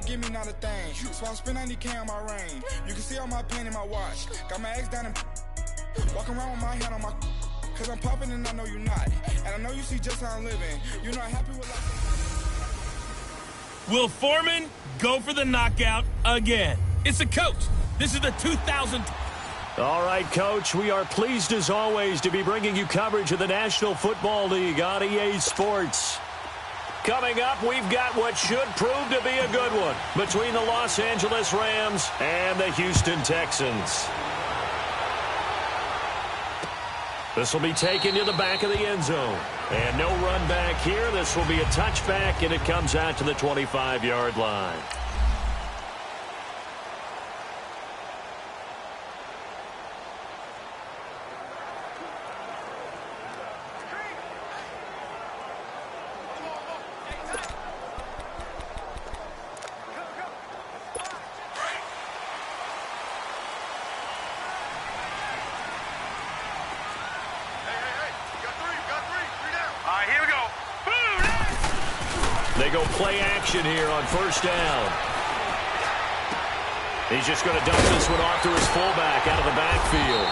give me not a thing. So I'm spending 90K on my ring. You can see all my pain in my watch. Got my ex down and walking around with my hand on my, cause I'm popping and I know you're not. And I know you see just how I'm living. You're not happy with life. Will Foreman go for the knockout again? It's the coach. This is the 2000. All right, Coach, we are pleased as always to be bringing you coverage of the National Football League on EA Sports. Coming up, we've got what should prove to be a good one between the Los Angeles Rams and the Houston Texans. This will be taken to the back of the end zone. And no run back here. This will be a touchback, and it comes out to the 25-yard line. They go play action here on first down. He's just going to dump this one off to his fullback out of the backfield.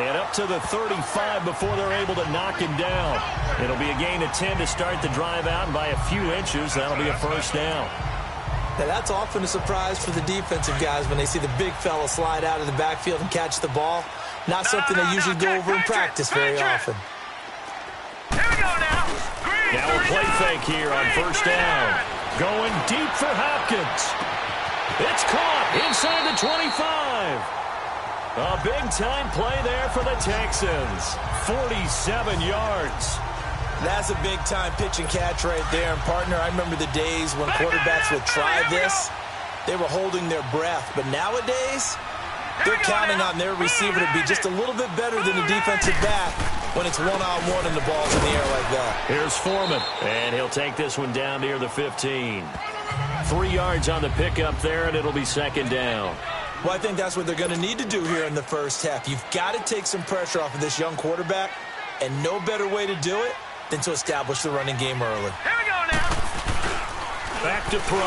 And up to the 35 before they're able to knock him down. It'll be a gain of 10 to start the drive out, and by a few inches, that'll be a first down. Now, that's often a surprise for the defensive guys when they see the big fella slide out of the backfield and catch the ball. Not something they usually go over in practice very often. Now a play fake here on first down. Going deep for Hopkins. It's caught inside the 25. A big-time play there for the Texans. 47 yards. That's a big-time pitch and catch right there. And, partner, I remember the days when quarterbacks would try this. They were holding their breath. But nowadays, they're counting on their receiver to be just a little bit better than the defensive back when it's one-on-one and the ball's in the air like that. Here's Foreman, and he'll take this one down near the 15. 3 yards on the pickup there, and it'll be second down. Well, I think that's what they're going to need to do here in the first half. You've got to take some pressure off of this young quarterback, and no better way to do it than to establish the running game early. Here we go now. Back to throw.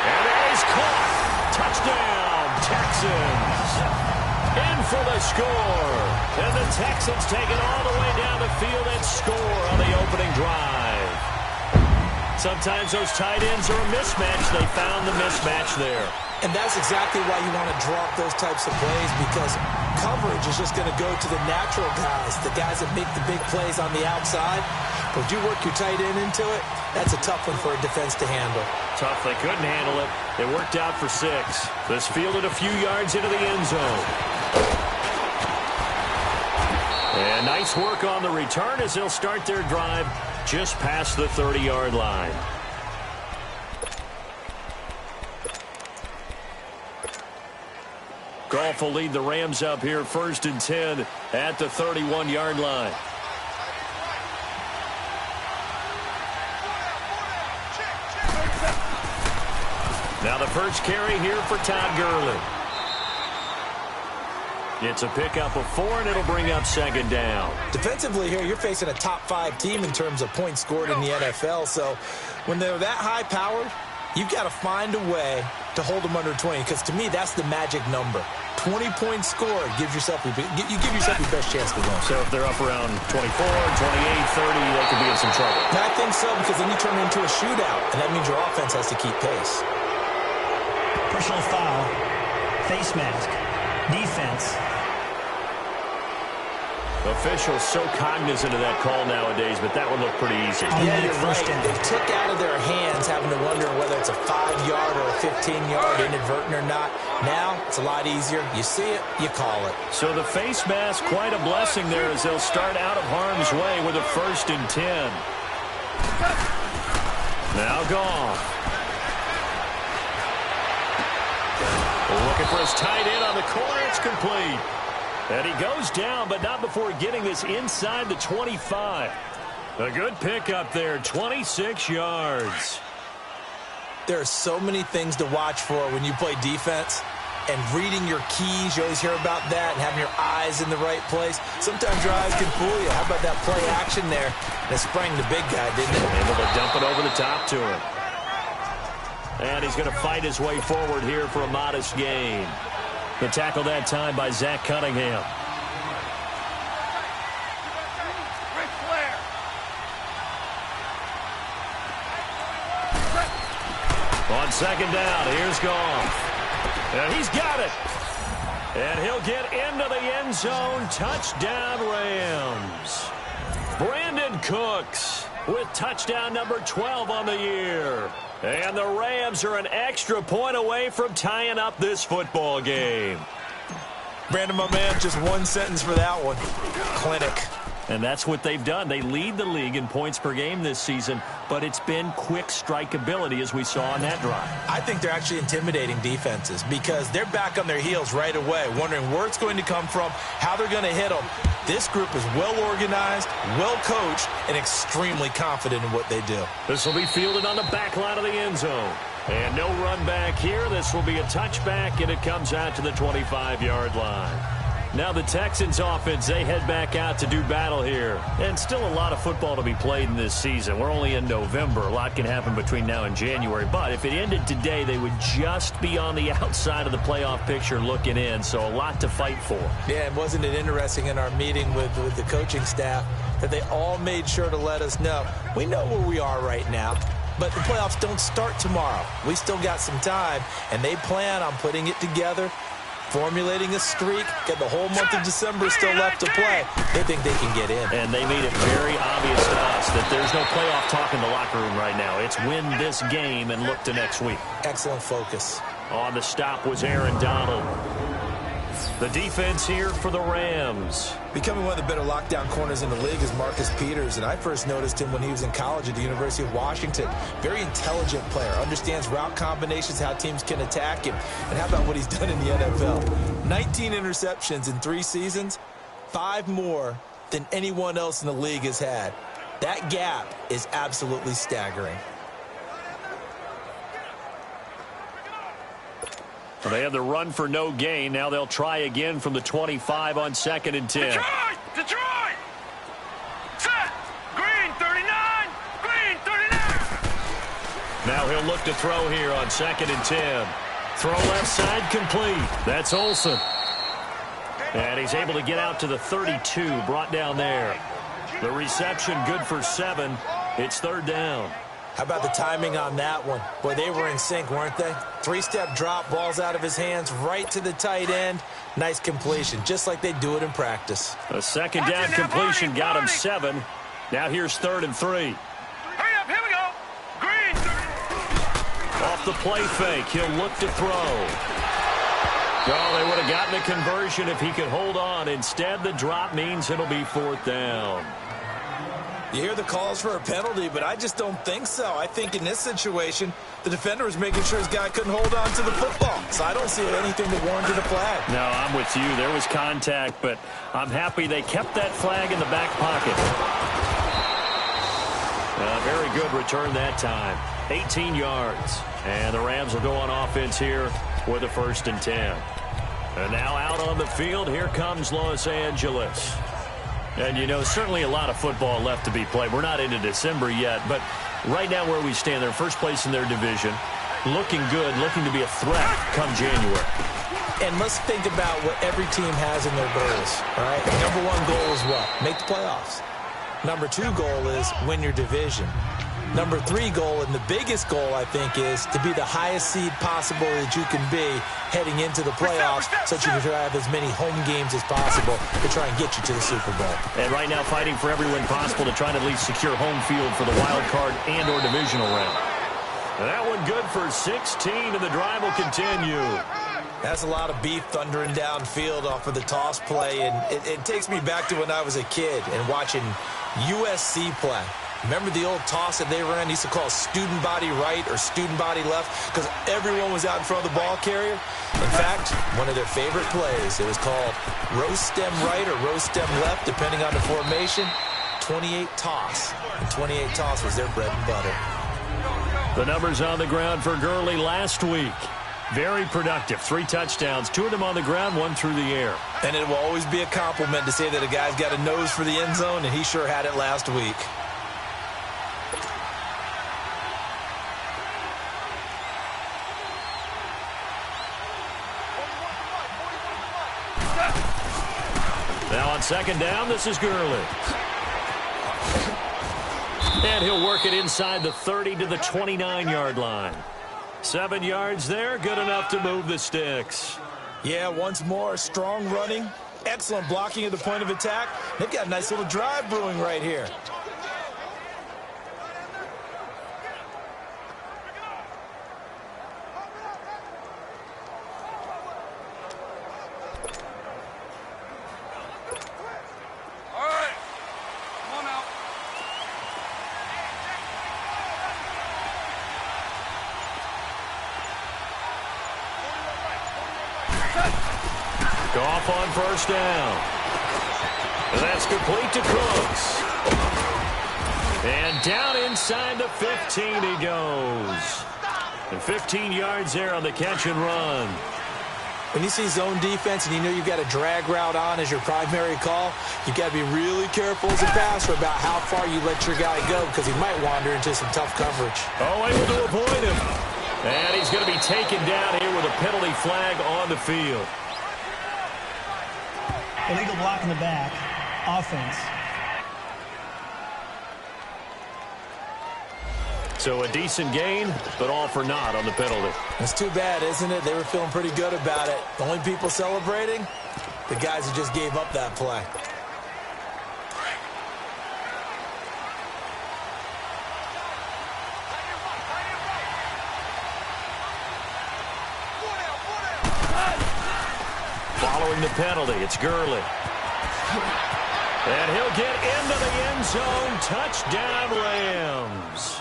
And it is caught. Touchdown, Texans. In for the score. And the Texans take it all the way down the field and score on the opening drive. Sometimes those tight ends are a mismatch. They found the mismatch there. And that's exactly why you want to drop those types of plays, because coverage is just going to go to the natural guys, the guys that make the big plays on the outside. But you work your tight end into it, that's a tough one for a defense to handle. Tough. They couldn't handle it. It worked out for 6. This fielded a few yards into the end zone. And nice work on the return as they'll start their drive just past the 30-yard line. Goff will lead the Rams up here first and 10 at the 31-yard line. Now the first carry here for Todd Gurley. It's a pickup of 4, and it'll bring up second down. Defensively here, you're facing a top-5 team in terms of points scored in the NFL. So when they're that high-powered, you've got to find a way to hold them under 20, because to me, that's the magic number. 20 points scored gives yourself you give yourself your best chance to win. So if they're up around 24, 28, 30, they could be in some trouble. I think so, because then you turn it into a shootout, and that means your offense has to keep pace. Personal foul, face mask, defense. Officials so cognizant of that call nowadays, but that one looked pretty easy. Yeah, you're right. They took out of their hands having to wonder whether it's a 5-yard or a 15-yard, inadvertent or not. Now, it's a lot easier. You see it, you call it. So the face mask, quite a blessing there as they'll start out of harm's way with a first and 10. Now Goff. Looking for his tight end on the corner. It's complete. And he goes down, but not before getting this inside the 25. A good pickup there, 26 yards. There are so many things to watch for when you play defense. and reading your keys. You always hear about that, and having your eyes in the right place. Sometimes your eyes can fool you. How about that play action there? That sprang the big guy, didn't it? Able to dump it over the top to him. And he's going to fight his way forward here for a modest gain. The tackle that time by Zach Cunningham. On second down, here's Goff. And he's got it. And he'll get into the end zone. Touchdown, Rams. Brandon Cooks with touchdown number 12 on the year. And the Rams are an extra point away from tying up this football game. Brandon, my man, just one sentence for that one. Clinic. And that's what they've done. They lead the league in points per game this season, but it's been quick strikeability as we saw on that drive. I think they're actually intimidating defenses because they're back on their heels right away, wondering where it's going to come from, how they're going to hit them. This group is well organized, well coached, and extremely confident in what they do. This will be fielded on the back line of the end zone. And no run back here. This will be a touchback, and it comes out to the 25-yard line. Now the Texans offense, they head back out to do battle here. And still a lot of football to be played in this season. We're only in November. A lot can happen between now and January. But if it ended today, they would just be on the outside of the playoff picture looking in. So a lot to fight for. Yeah, and wasn't it interesting in our meeting with the coaching staff that they all made sure to let us know, we know where we are right now, but the playoffs don't start tomorrow. We still got some time, and they plan on putting it together, formulating a streak, get the whole month of December still left to play. They think they can get in. And they made it very obvious to us that there's no playoff talk in the locker room right now. It's win this game and look to next week. Excellent focus. On the stop was Aaron Donald. The defense here for the Rams. Becoming one of the better lockdown corners in the league is Marcus Peters, and I first noticed him when he was in college at the University of Washington. Very intelligent player, understands route combinations, how teams can attack him, and how about what he's done in the NFL? 19 interceptions in 3 seasons, 5 more than anyone else in the league has had. That gap is absolutely staggering. Well, they have the run for no gain. Now they'll try again from the 25 on 2nd and 10. Detroit! Set! Green 39! Green 39! Now he'll look to throw here on 2nd and 10. Throw left side complete. That's Olsen. And he's able to get out to the 32, brought down there. The reception good for 7. It's 3rd down. How about the timing on that one? Boy, they were in sync, weren't they? 3-step drop, balls out of his hands, right to the tight end. Nice completion, just like they do it in practice. A 2nd down completion got him 7. Now here's 3rd and 3. Hurry up, here we go! Green! Off the play fake, he'll look to throw. Oh, they would have gotten the conversion if he could hold on. Instead, the drop means it'll be 4th down. You hear the calls for a penalty, but I just don't think so. I think in this situation, the defender was making sure his guy couldn't hold on to the football. So I don't see anything that warranted a flag. No, I'm with you. There was contact, but I'm happy they kept that flag in the back pocket. Very good return that time. 18 yards. And the Rams will go on offense here with a 1st and 10. And now out on the field, here comes Los Angeles. And, you know, certainly a lot of football left to be played. We're not into December yet, but right now where we stand, they're first place in their division, looking good, looking to be a threat come January. And let's think about what every team has in their goals, all right? Number 1 goal is what? Make the playoffs. Number 2 goal is win your division. Number 3 goal, and the biggest goal, I think, is to be the highest seed possible that you can be heading into the playoffs so that you can have as many home games as possible to try and get you to the Super Bowl. And right now fighting for every win possible to try and at least secure home field for the wild card and or divisional round. And that one good for 16, and the drive will continue. That's a lot of beef thundering downfield off of the toss play, and it takes me back to when I was a kid and watching USC play. Remember the old toss that they ran? They used to call student body right or student body left because everyone was out in front of the ball carrier. In fact, one of their favorite plays, it was called roast stem right or roast stem left, depending on the formation. 28 toss. And 28 toss was their bread and butter. The numbers on the ground for Gurley last week. Very productive. 3 touchdowns, 2 of them on the ground, 1 through the air. And it will always be a compliment to say that a guy's got a nose for the end zone, and he sure had it last week. Now on second down, this is Gurley. And he'll work it inside the 30 to the 29-yard line. 7 yards there, good enough to move the sticks. Yeah, once more, strong running, excellent blocking at the point of attack. They've got a nice little drive brewing right here. Goff on first down. And that's complete to Cooks. And down inside the 15 he goes. And 15 yards there on the catch and run. When you see zone defense and you know you've got a drag route on as your primary call, you've got to be really careful as a passer about how far you let your guy go because he might wander into some tough coverage. Oh, able to avoid him. And he's going to be taken down here with a penalty flag on the field. Illegal block in the back. Offense. So a decent gain, but all for naught on the penalty. It's too bad, isn't it? They were feeling pretty good about it. The only people celebrating, the guys who just gave up that play. Following the penalty, it's Gurley. And he'll get into the end zone. Touchdown, Rams.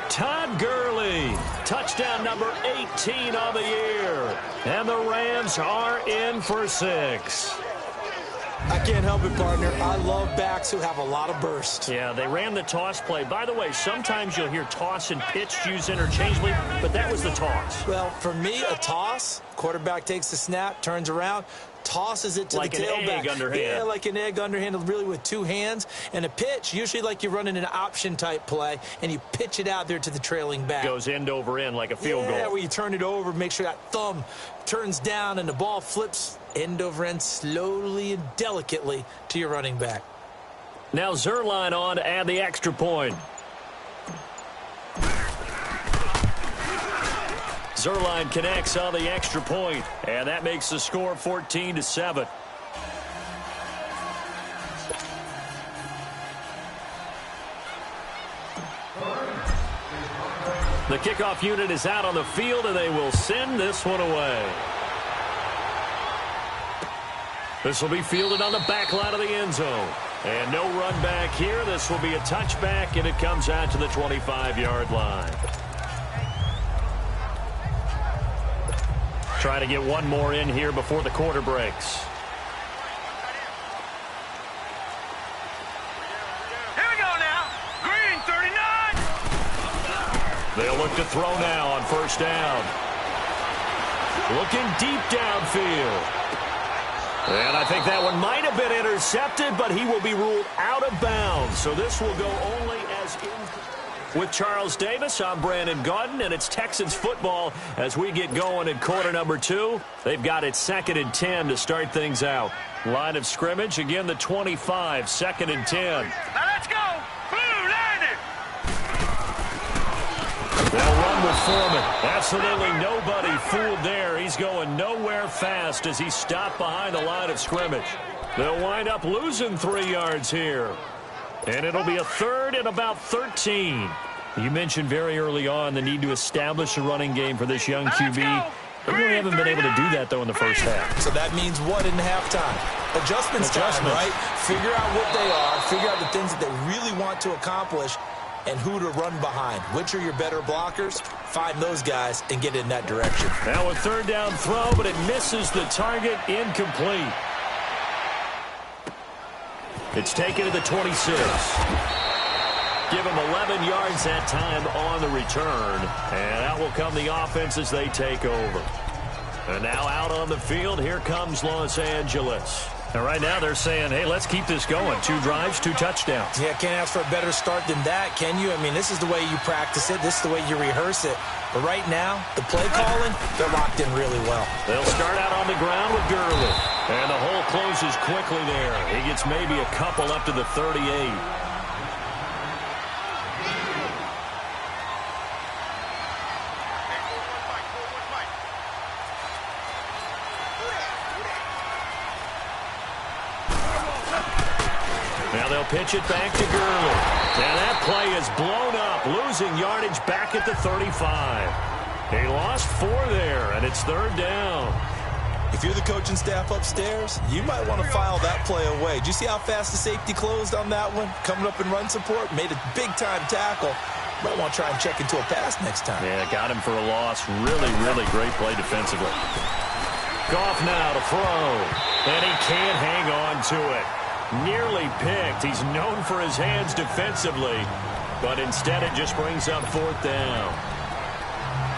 Todd Gurley, touchdown number 18 on the year. And the Rams are in for 6. I can't help it, partner. I love backs who have a lot of burst. Yeah, they ran the toss play. By the way, sometimes you'll hear toss and pitch used interchangeably, but that was the toss. Well, for me, a toss, quarterback takes the snap, turns around, tosses it to like the tailback. Like an egg underhand. Yeah, like an egg underhand, really with 2 hands. And a pitch, usually like you're running an option-type play, and you pitch it out there to the trailing back. Goes end over end like a field goal. Yeah, where you turn it over, make sure that thumb turns down, and the ball flips end over end slowly and delicately to your running back. Now Zerline on to add the extra point. Zerline connects on the extra point, and that makes the score 14-7. The kickoff unit is out on the field, and they will send this one away. This will be fielded on the back line of the end zone. And no run back here. This will be a touchback, and it comes out to the 25-yard line. Try to get one more in here before the quarter breaks. Here we go now. Green, 39. They'll look to throw now on first down. Looking deep downfield. And I think that one might have been intercepted, but he will be ruled out of bounds. So this will go only as in. With Charles Davis, I'm Brandon Gaudin, and it's Texans football as we get going in quarter number 2. They've got it 2nd and 10 to start things out. Line of scrimmage, again the 25, 2nd and 10. Now let's go. Blue, landed. They'll run with Foreman. Absolutely nobody fooled there. He's going nowhere fast as he stopped behind the line of scrimmage. They'll wind up losing 3 yards here. And it'll be a 3rd and about 13. You mentioned very early on the need to establish a running game for this young QB. They really haven't been able to do that, though, in the first half. So that means what in halftime? Adjustments time, right? Figure out what they are, figure out the things that they really want to accomplish, and who to run behind. Which are your better blockers? Find those guys and get in that direction. Now a 3rd down throw, but it misses the target, incomplete. It's taken to the 26. Give him 11 yards that time on the return. And out will come the offense as they take over. And now out on the field, here comes Los Angeles. And right now they're saying, hey, let's keep this going. 2 drives, 2 touchdowns. Yeah, can't ask for a better start than that, can you? I mean, this is the way you practice it. This is the way you rehearse it. But right now, the play calling, they're locked in really well. They'll start out on the ground with Gurley. And the hole closes quickly there. He gets maybe a couple up to the 38. Now they'll pitch it back to Gurley. And that play is blown up, losing yardage back at the 35. He lost 4 there, and it's 3rd down. If you're the coaching staff upstairs, you might want to file that play away. Did you see how fast the safety closed on that one? Coming up in run support, made a big-time tackle. Might want to try and check into a pass next time. Yeah, got him for a loss. Really, really great play defensively. Goff now to throw, and he can't hang on to it. Nearly picked. He's known for his hands defensively, but instead it just brings up 4th down.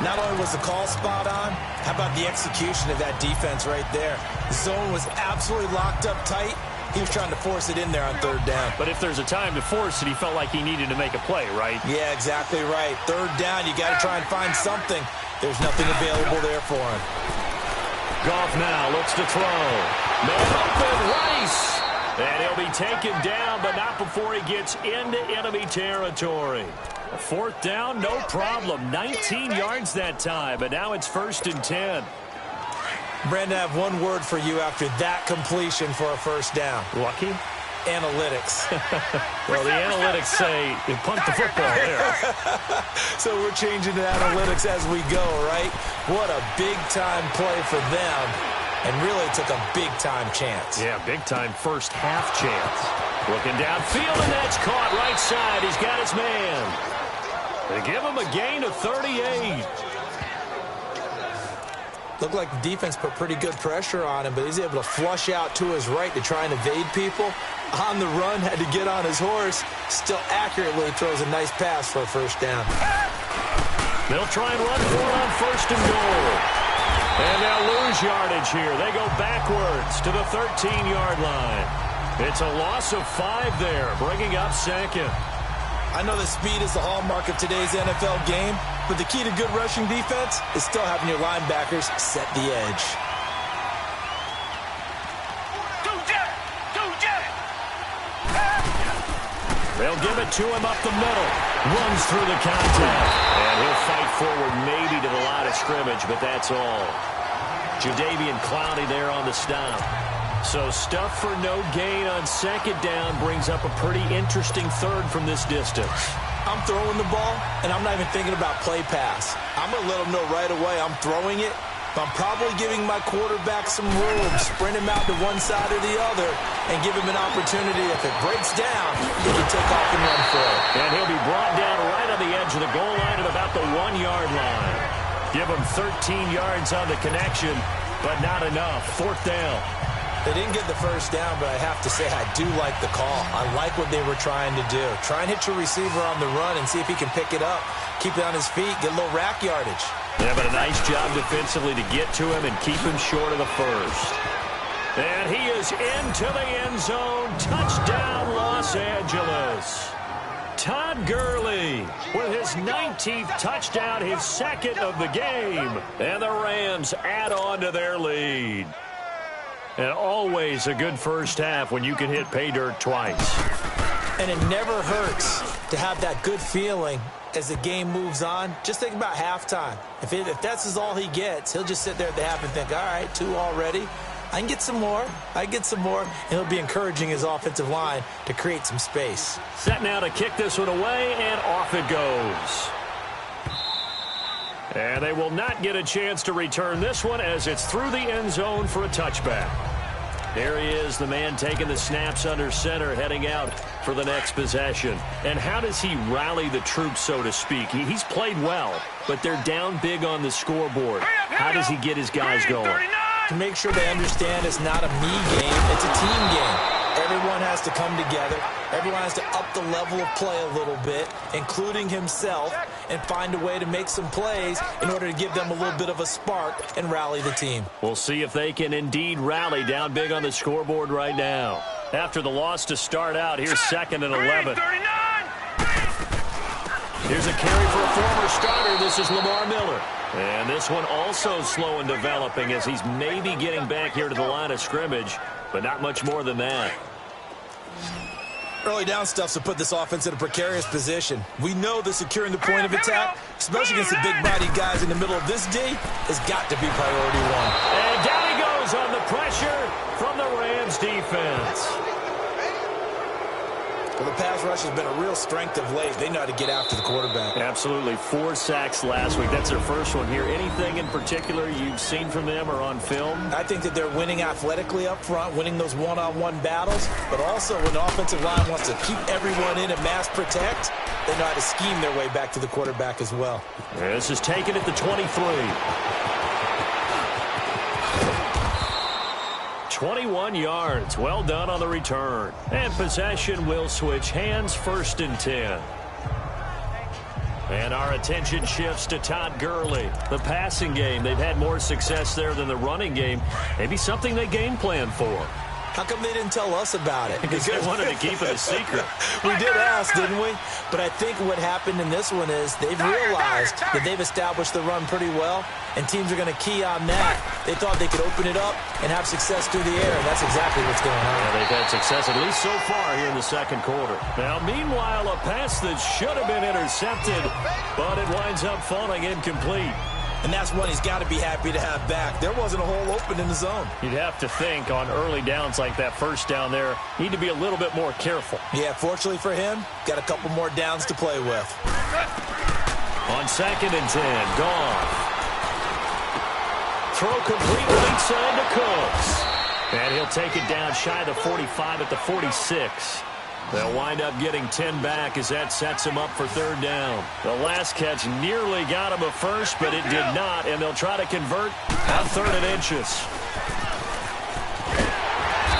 Not only was the call spot on, how about the execution of that defense right there? The zone was absolutely locked up tight. He was trying to force it in there on 3rd down. But if there's a time to force it, he felt like he needed to make a play, right? Yeah, exactly right. 3rd down, you got to try and find something. There's nothing available there for him. Goff now looks to throw. Man open, Rice. And he'll be taken down, but not before he gets into enemy territory. 4th down, no problem. 19 yards that time, but now it's 1st and 10. Brandon, I have one word for you after that completion for a 1st down. Lucky? Analytics. Well, the analytics say you punt the football there. So we're changing to analytics as we go, right? What a big-time play for them. And really took a big-time chance. Yeah, big-time first half chance. Looking downfield, and that's caught right side. He's got his man. They give him a gain of 38. Looked like the defense put pretty good pressure on him, but he's able to flush out to his right to try and evade people. On the run, had to get on his horse. Still accurately throws a nice pass for a 1st down. They'll try and run for it on 1st and goal. And they'll lose yardage here. They go backwards to the 13-yard line. It's a loss of 5 there, bringing up 2nd. I know that speed is the hallmark of today's NFL game, but the key to good rushing defense is still having your linebackers set the edge. They'll give it to him up the middle. Runs through the contact. And he'll fight forward maybe to the line of scrimmage, but that's all. Jadeveon Clowney there on the stop. So stuff for no gain on 2nd down brings up a pretty interesting 3rd from this distance. I'm throwing the ball, and I'm not even thinking about play pass. I'm going to let them know right away I'm throwing it. But I'm probably giving my quarterback some room, sprint him out to one side or the other, and give him an opportunity. If it breaks down, he can take off and run for it. And he'll be brought down right on the edge of the goal line at about the 1-yard line. Give him 13 yards on the connection, but not enough. 4th down. They didn't get the 1st down, but I have to say I do like the call. I like what they were trying to do. Try and hit your receiver on the run and see if he can pick it up. Keep it on his feet, get a little rack yardage. Yeah, but a nice job defensively to get to him and keep him short of the 1st. And he is into the end zone. Touchdown, Los Angeles. Todd Gurley with his 19th touchdown, his 2nd of the game. And the Rams add on to their lead. And always a good first half when you can hit pay dirt twice. And it never hurts to have that good feeling as the game moves on. Just think about halftime. If that's all he gets, he'll just sit there at the half and think, all right, 2 already. I can get some more. And he'll be encouraging his offensive line to create some space. Set now to kick this one away, and off it goes. And they will not get a chance to return this one as it's through the end zone for a touchback. There he is, the man taking the snaps under center, heading out for the next possession. And how does he rally the troops, so to speak? He's played well, but they're down big on the scoreboard. How does he get his guys going? To make sure they understand it's not a me game, it's a team game. everyone has to come together. Everyone has to up the level of play a little bit, including himself, and find a way to make some plays in order to give them a little bit of a spark and rally the team. We'll see if they can indeed rally down big on the scoreboard right now. After the loss to start out, here's 2nd and 11. Here's a carry for a former starter. This is Lamar Miller. And this one also slow in developing as he's maybe getting back here to the line of scrimmage, but not much more than that. Early down stuffs to put this offense in a precarious position. We know that securing the point of attack, especially against the big-bodied guys in the middle of this D, has got to be priority one. And down he goes on the pressure from the Rams defense. Well, the pass rush has been a real strength of late. They know how to get after the quarterback. Absolutely. 4 sacks last week. That's their first one here. Anything in particular you've seen from them or on film? I think that they're winning athletically up front, winning those one-on-one battles, but also when the offensive line wants to keep everyone in and mass protect, they know how to scheme their way back to the quarterback as well. This is taken at the 23. 21 yards. Well done on the return. And possession will switch hands, 1st and 10. And our attention shifts to Todd Gurley. The passing game, they've had more success there than the running game. Maybe something they game plan for. How come they didn't tell us about it? Because they wanted to keep it a secret. We did ask, didn't we? But I think what happened in this one is they've realized that they've established the run pretty well, and teams are going to key on that. They thought they could open it up and have success through the air, and that's exactly what's going on. Yeah, they've had success at least so far here in the 2nd quarter. Now, meanwhile, a pass that should have been intercepted, but it winds up falling incomplete. And that's one he's got to be happy to have back. There wasn't a hole open in the zone. You'd have to think on early downs like that, first down there, need to be a little bit more careful. Yeah, fortunately for him, got a couple more downs to play with. On 2nd and 10, Goff. Throw complete right side to Cooks. And he'll take it down shy of the 45 at the 46. They'll wind up getting 10 back as that sets him up for 3rd down. The last catch nearly got him a first, but it did not, and they'll try to convert on 3rd and inches.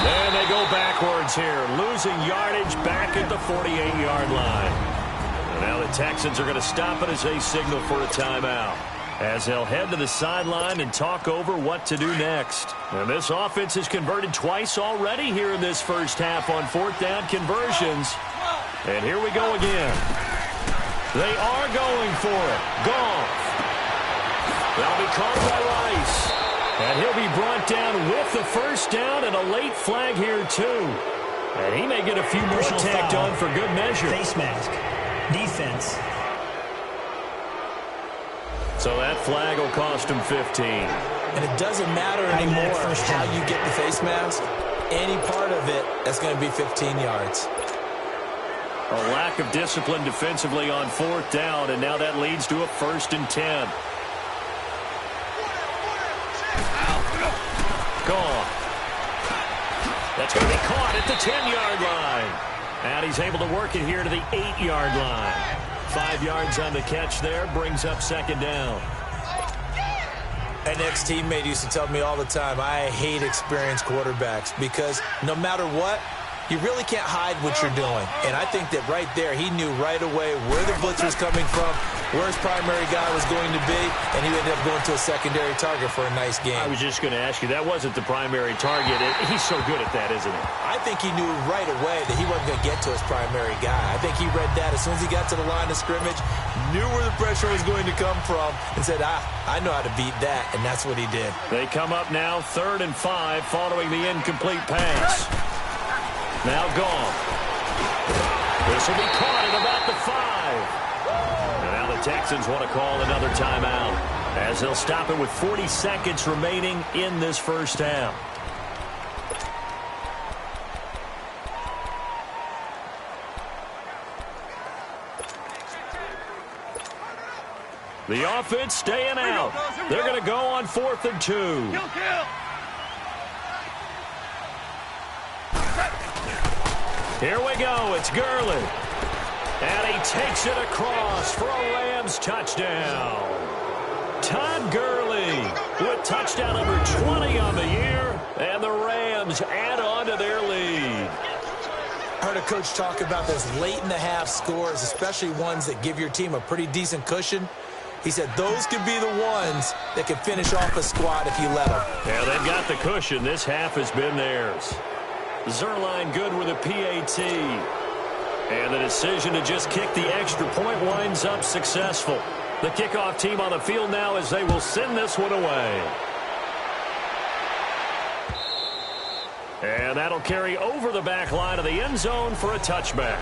And they go backwards here, losing yardage back at the 48-yard line. And now the Texans are going to stop it as they signal for a timeout, as they'll head to the sideline and talk over what to do next. And this offense has converted twice already here in this first half on 4th down conversions. And here we go again. They are going for it. Goff. That'll be caught by Rice. And he'll be brought down with the 1st down and a late flag here too. And he may get a few more tacked on for good measure. Face mask. Defense. So that flag will cost him 15. And it doesn't matter anymore how you get the face mask. Any part of it, that's going to be 15 yards. A lack of discipline defensively on 4th down, and now that leads to a 1st and 10. Gone. That's going to be caught at the 10-yard line. And he's able to work it here to the 8-yard line. 5 yards on the catch there, brings up 2nd down. An ex-teammate used to tell me all the time, I hate experienced quarterbacks because no matter what, you really can't hide what you're doing. And I think that right there, he knew right away where the blitz was coming from, where his primary guy was going to be, and he ended up going to a secondary target for a nice game. I was just going to ask you, that wasn't the primary target. He's so good at that, isn't he? I think he knew right away that he wasn't going to get to his primary guy. I think he read that as soon as he got to the line of scrimmage, knew where the pressure was going to come from, and said, I know how to beat that, and that's what he did. They come up now 3rd and 5 following the incomplete pass. Now gone. This will be caught at about the 5. And now the Texans want to call another timeout as they'll stop it with 40 seconds remaining in this first half. The offense staying out. They're going to go on 4th and 2. Here we go. It's Gurley. And he takes it across for a Rams touchdown. Todd Gurley with touchdown number 20 on the year. And the Rams add on to their lead. heard a coach talk about those late-in-the-half scores, especially ones that give your team a pretty decent cushion. He said those could be the ones that can finish off a squad if you let them. Yeah, they've got the cushion. This half has been theirs. Zerline good with a PAT. And the decision to just kick the extra point winds up successful. The kickoff team on the field now as they will send this one away. And that'll carry over the back line of the end zone for a touchback.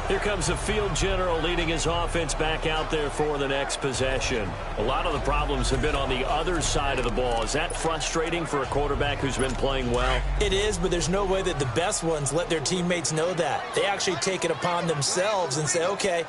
Here comes the field general leading his offense back out there for the next possession. A lot of the problems have been on the other side of the ball. Is that frustrating for a quarterback who's been playing well? It is, but there's no way that the best ones let their teammates know that. They actually take it upon themselves and say, okay,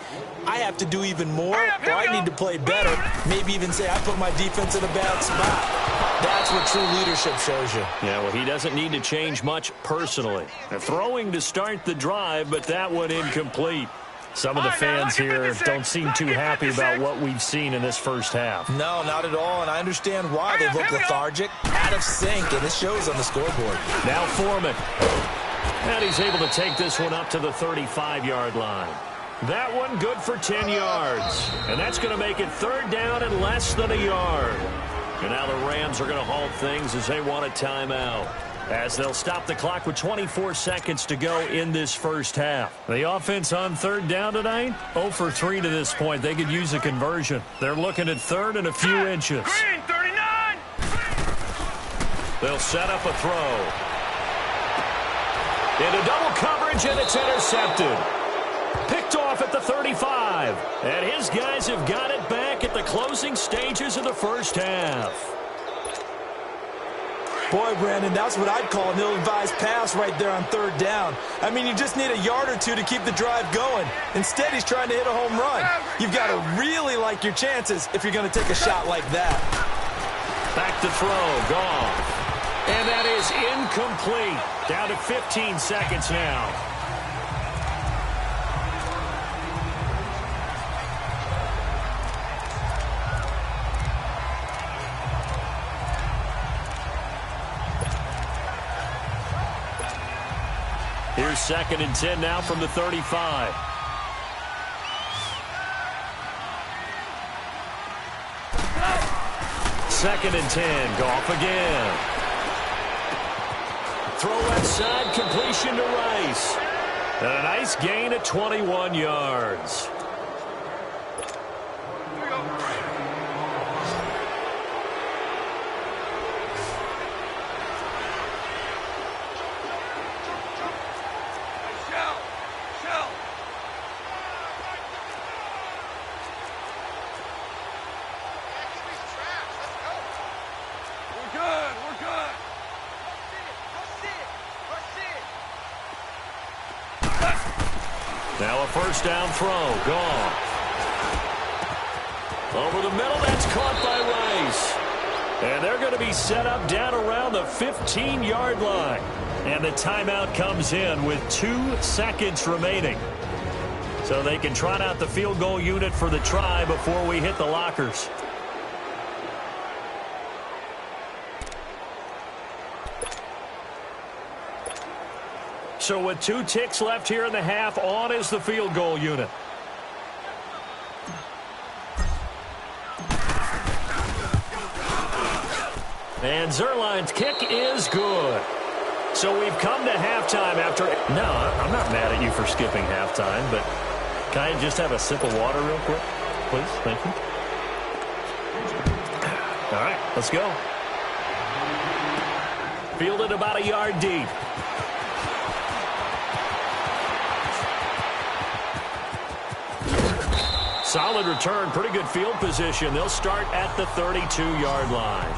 I have to do even more, or I need to play better. Maybe even say I put my defense in a bad spot. That's what true leadership shows you. Yeah, well, he doesn't need to change much personally. Throwing to start the drive, but that one incomplete. Some of the fans here don't seem too happy about what we've seen in this first half. No, not at all, and I understand why. They look lethargic, out of sync, and it shows on the scoreboard. Now Foreman. And he's able to take this one up to the 35-yard line. That one good for 10 yards. And that's going to make it third down and less than a yard. And now the Rams are going to halt things as they want a timeout, as they'll stop the clock with 24 seconds to go in this first half. The offense on third down tonight, 0 for 3 to this point. They could use a conversion. They're looking at third and a few inches. Green 39. They'll set up a throw. Into double coverage, and it's intercepted. Picked off at the 35. And his guys have got it back at the closing stages of the first half. Boy, Brandon, that's what I'd call an ill-advised pass right there on third down. I mean, you just need a yard or two to keep the drive going. Instead, he's trying to hit a home run. You've got to really like your chances if you're going to take a shot like that. Back to throw. Gone. And that is incomplete. Down to 15 seconds now. Here's 2nd and 10 now from the 35. Second and 10. Goff again. Throw left side. Completion to Rice. And a nice gain at 21 yards. Now a first down throw. Gone. Over the middle. That's caught by Rice. And they're going to be set up down around the 15-yard line. And the timeout comes in with 2 seconds remaining. So they can trot out the field goal unit for the try before we hit the lockers. So with 2 ticks left here in the half, on is the field goal unit. And Zerline's kick is good. So we've come to halftime after... No, I'm not mad at you for skipping halftime, but can I just have a sip of water real quick? Please, thank you. All right, let's go. Fielded about a yard deep. Solid return, pretty good field position. They'll start at the 32-yard line.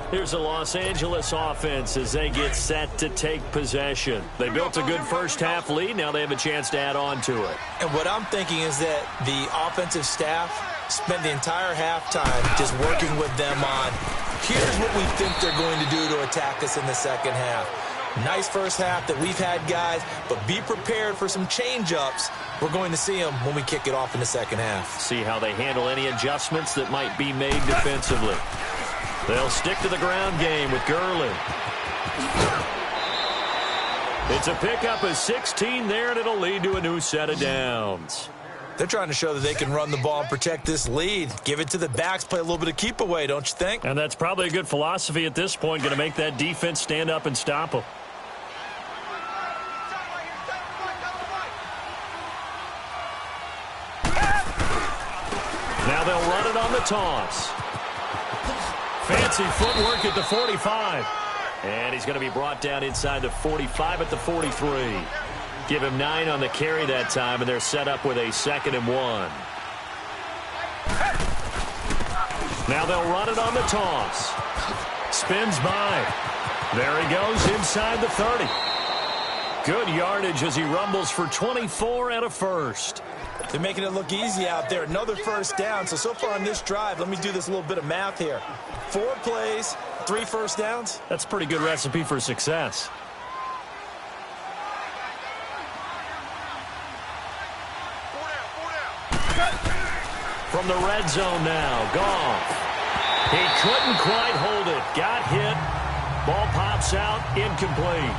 Here's the Los Angeles offense as they get set to take possession. They built a good first half lead. Now they have a chance to add on to it. And what I'm thinking is that the offensive staff spent the entire halftime just working with them on, here's what we think they're going to do to attack us in the second half. Nice first half that we've had, guys, but be prepared for some change-ups. We're going to see them when we kick it off in the second half. See how they handle any adjustments that might be made defensively. They'll stick to the ground game with Gurley. It's a pickup of 16 there, and it'll lead to a new set of downs. They're trying to show that they can run the ball and protect this lead. Give it to the backs, play a little bit of keep away, don't you think? And that's probably a good philosophy at this point, going to make that defense stand up and stop them. Now they'll run it on the toss. Fancy footwork at the 45. And he's going to be brought down inside the 45 at the 43. Give him 9 on the carry that time, and they're set up with a 2nd and 1. Now they'll run it on the toss. Spins by. There he goes inside the 30. Good yardage as he rumbles for 24 and a first. They're making it look easy out there. Another first down. So far on this drive, let me do this little bit of math here. 4 plays, 3 first downs. That's a pretty good recipe for success. From the red zone now, Goff. He couldn't quite hold it. Got hit. Ball pops out, incomplete.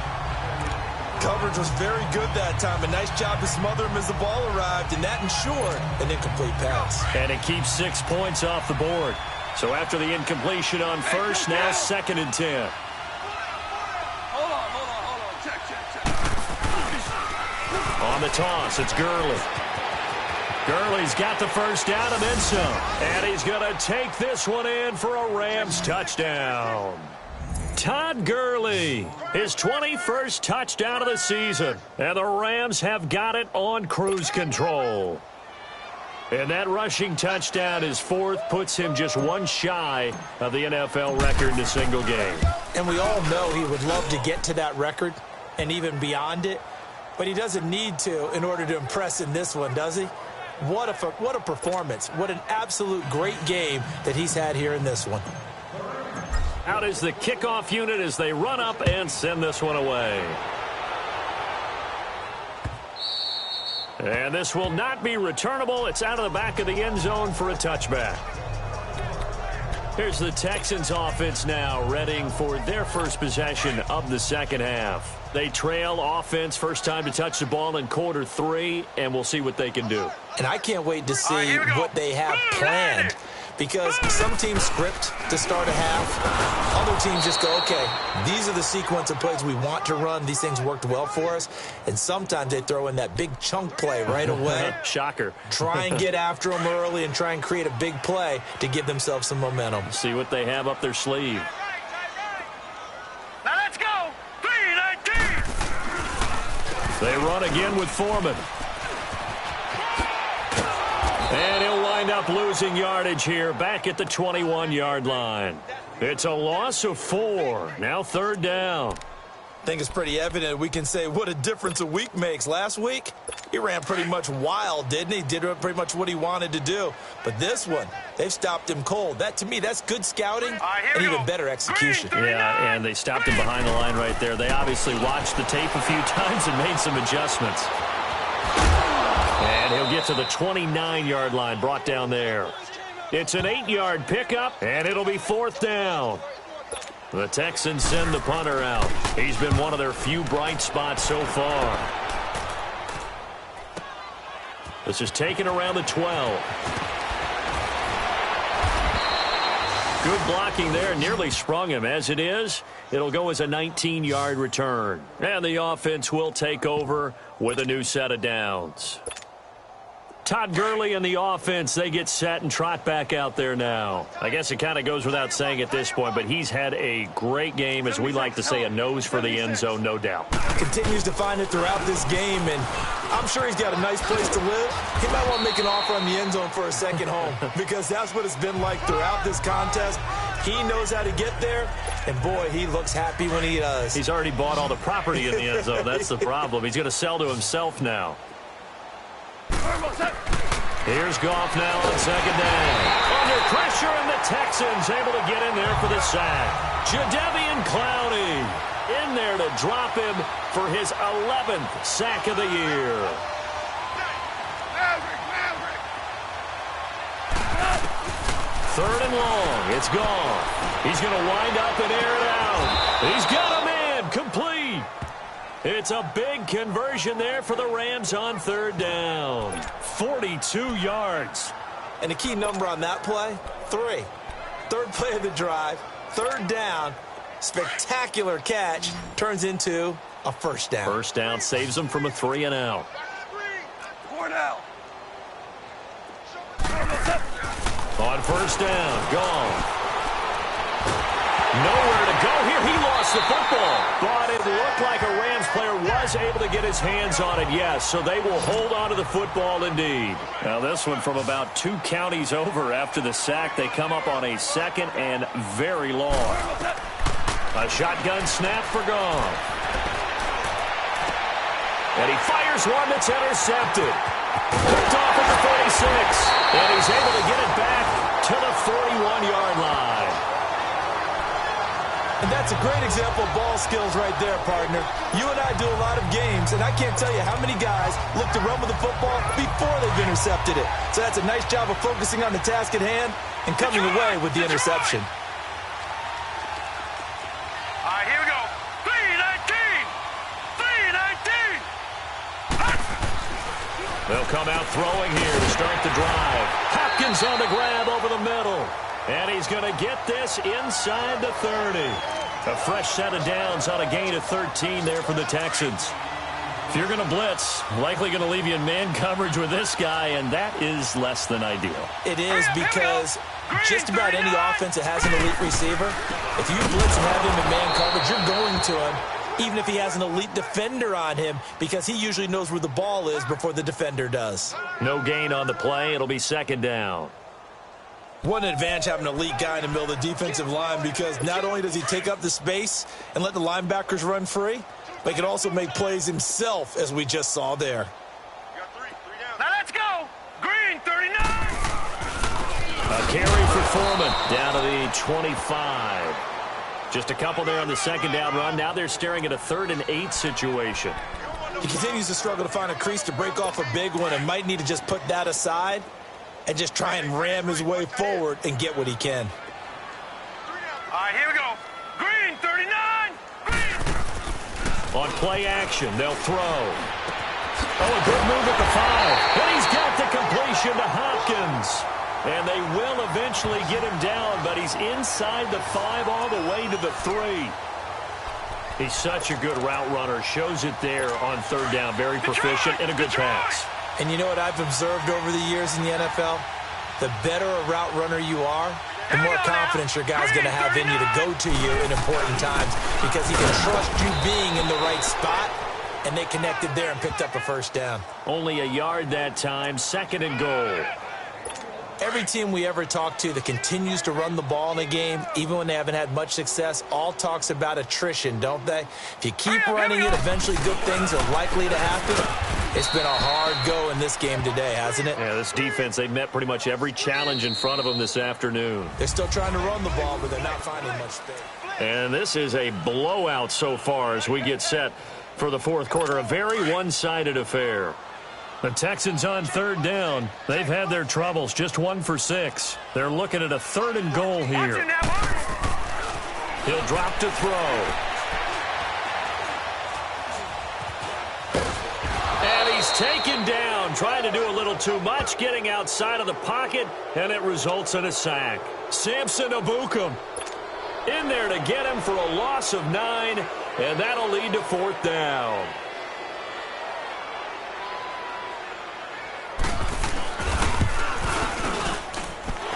Coverage was very good that time. A nice job to smother him as the ball arrived, and that ensured an incomplete pass. And it keeps 6 points off the board. So after the incompletion on first, now 2nd and 10. Hold on. Check. On the toss, it's Gurley. Gurley's got the first down and then some. And he's going to take this one in for a Rams touchdown. Todd Gurley, his 21st touchdown of the season. And the Rams have got it on cruise control. And that rushing touchdown, his 4th, puts him just 1 shy of the NFL record in a single game. And we all know he would love to get to that record and even beyond it. But he doesn't need to in order to impress in this one, does he? What a performance. What an absolute great game that he's had here in this one. Out is the kickoff unit as they run up and send this one away. And this will not be returnable. It's out of the back of the end zone for a touchback. Here's the Texans offense now, readying for their first possession of the second half. They trail offense, first time to touch the ball in quarter 3, and we'll see what they can do. And I can't wait to see what they have planned. Because some teams script to start a half. Other teams just go, okay, these are the sequence of plays we want to run. These things worked well for us. And sometimes they throw in that big chunk play right away. Shocker. Try and get after them early and try and create a big play to give themselves some momentum. See what they have up their sleeve. Now let's go. 3-19. They run again with Foreman. And he'll wind up losing yardage here back at the 21-yard line. It's a loss of 4. Now 3rd down. I think it's pretty evident we can say what a difference a week makes. Last week, he ran pretty much wild, didn't he? Did pretty much what he wanted to do. But this one, they've stopped him cold. That, to me, that's good scouting and even better execution. Yeah, and they stopped him behind the line right there. They obviously watched the tape a few times and made some adjustments. And he'll get to the 29-yard line, brought down there. It's an 8-yard pickup, and it'll be 4th down. The Texans send the punter out. He's been one of their few bright spots so far. This is taken around the 12. Good blocking there, nearly sprung him. As it is, it'll go as a 19-yard return. And the offense will take over with a new set of downs. Todd Gurley and the offense, they get set and trot back out there now. I guess it kind of goes without saying at this point, but he's had a great game, as we like to say, a nose for the end zone, no doubt. Continues to find it throughout this game, and I'm sure he's got a nice place to live. He might want to make an offer on the end zone for a second home, because that's what it's been like throughout this contest. He knows how to get there, and boy, he looks happy when he does. He's already bought all the property in the end zone. That's the problem. He's going to sell to himself now. Here's Goff now on 2nd down. Under pressure, and the Texans able to get in there for the sack. Jadeveon Clowney in there to drop him for his 11th sack of the year. Third and long. It's gone. He's going to wind up and air it out. He's got a man. Complete. It's a big conversion there for the Rams on third down. 42 yards. And the key number on that play, 3. Third play of the drive, third down, spectacular catch, turns into a first down. First down saves them from a 3 and out. 4 down. On first down, gone. Nowhere to go here. He lost the football. But it looked like a Rams player was able to get his hands on it, yes. So they will hold on to the football indeed. Now this one from about 2 counties over after the sack. They come up on a second and very long. A shotgun snap for Goff. And he fires one that's intercepted. Picked off at the 46. And he's able to get it back to the 41-yard line. And that's a great example of ball skills right there, partner. You and I do a lot of games, and I can't tell you how many guys look to run with the football before they've intercepted it. So that's a nice job of focusing on the task at hand and coming away with the interception. All right, here we go. 3-19. 3-19. They'll come out throwing here to start the drive. Hopkins on the grab over the middle. And he's going to get this inside the 30. A fresh set of downs on a gain of 13 there for the Texans. If you're going to blitz, likely going to leave you in man coverage with this guy, and that is less than ideal. It is, because just about any offense that has an elite receiver, if you blitz and have him in man coverage, you're going to him, even if he has an elite defender on him, because he usually knows where the ball is before the defender does. No gain on the play. It'll be second down. What an advantage having an elite guy in the middle of the defensive line, because not only does he take up the space and let the linebackers run free, but he can also make plays himself, as we just saw there. Now let's go. Green, 39. A carry for Foreman down to the 25. Just a couple there on the second down run. Now they're staring at a 3rd and 8 situation. He continues to struggle to find a crease to break off a big one, and might need to just put that aside and just try and ram his way forward and get what he can. All right, here we go. Green, 39. Green. On play action, they'll throw. Oh, a good move at the 5. And he's got the completion to Hopkins. And they will eventually get him down, but he's inside the 5 all the way to the 3. He's such a good route runner. Shows it there on third down. Very proficient and a good pass. And you know what I've observed over the years in the NFL? The better a route runner you are, the more confidence your guy's going to have in you to go to you in important times, because he can trust you being in the right spot, and they connected there and picked up a first down. Only a yard that time, 2nd and goal. Every team we ever talk to that continues to run the ball in a game, even when they haven't had much success, all talks about attrition, don't they? If you keep running it, eventually good things are likely to happen. It's been a hard go in this game today, hasn't it? Yeah, this defense, they've met pretty much every challenge in front of them this afternoon. They're still trying to run the ball, but they're not finding much space. And this is a blowout so far as we get set for the fourth quarter. A very one-sided affair. The Texans on third down. They've had their troubles, just 1 for 6. They're looking at a 3rd and goal here. He'll drop to throw. And he's taken down, trying to do a little too much, getting outside of the pocket, and it results in a sack. Samson Abukum in there to get him for a loss of 9, and that'll lead to 4th down.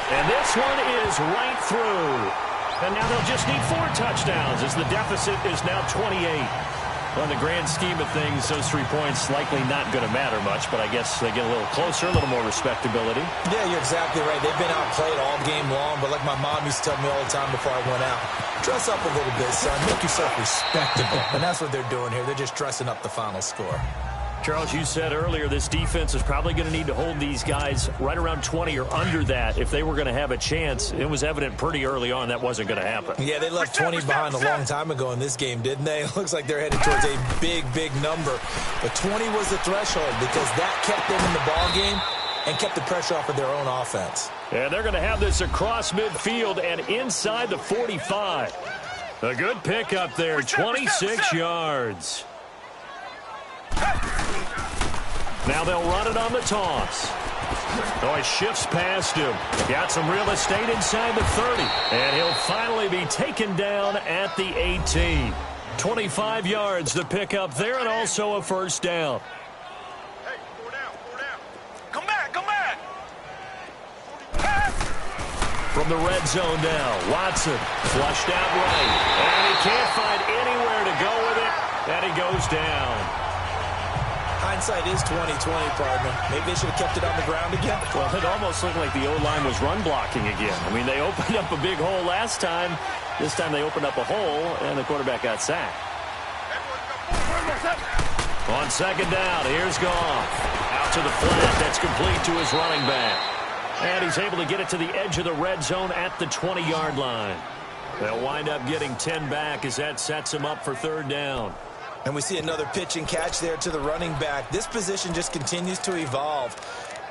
And this one is right through. And now they'll just need 4 touchdowns as the deficit is now 28. On the grand scheme of things, those 3 points likely not going to matter much, but I guess they get a little closer, a little more respectability. Yeah, you're exactly right. They've been outplayed all game long, but like my mom used to tell me all the time before I went out, dress up a little bit, son. Make yourself respectable. And that's what they're doing here. They're just dressing up the final score. Charles, you said earlier this defense is probably going to need to hold these guys right around 20 or under that if they were going to have a chance. It was evident pretty early on that wasn't going to happen. Yeah, they left 20 behind a long time ago in this game, didn't they? It looks like they're headed towards a big, big number. But 20 was the threshold because that kept them in the ball game and kept the pressure off of their own offense. And they're going to have this across midfield and inside the 45. A good pickup there, 26 yards. Now they'll run it on the toss. Oh, he shifts past him. Got some real estate inside the 30. And he'll finally be taken down at the 18. 25 yards to pick up there and also a first down. Hey, 4 down, 4 down. Come back, come back. From the red zone now, Watson flushed out right. And he can't find anywhere to go with it. And he goes down. Hindsight is 20/20, partner. Maybe they should have kept it on the ground again. Well, it almost looked like the O-line was run blocking again. I mean, they opened up a big hole last time. This time they opened up a hole, and the quarterback got sacked. On second down, here's Goff. Out to the flat. That's complete to his running back. And he's able to get it to the edge of the red zone at the 20-yard line. They'll wind up getting 10 back as that sets him up for third down. And we see another pitch and catch there to the running back. This position just continues to evolve.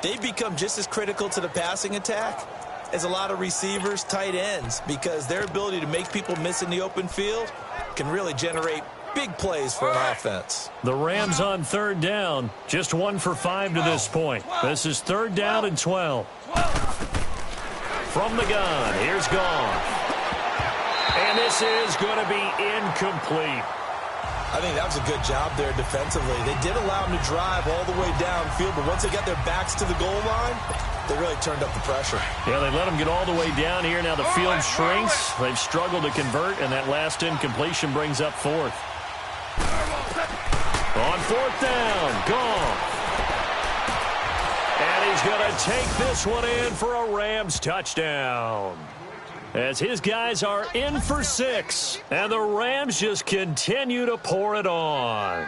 They've become just as critical to the passing attack as a lot of receivers, tight ends, because their ability to make people miss in the open field can really generate big plays for an offense. The Rams on third down, just 1 for 5 to this point. This is third down and 12. From the gun, here's Goff. And this is going to be incomplete. I think that was a good job there defensively. They did allow them to drive all the way downfield, but once they got their backs to the goal line, they really turned up the pressure. Yeah, they let them get all the way down here. Now the field shrinks. They've struggled to convert, and that last incompletion brings up fourth. On fourth down, Goff. And he's going to take this one in for a Rams touchdown. As his guys are in for 6, and the Rams just continue to pour it on.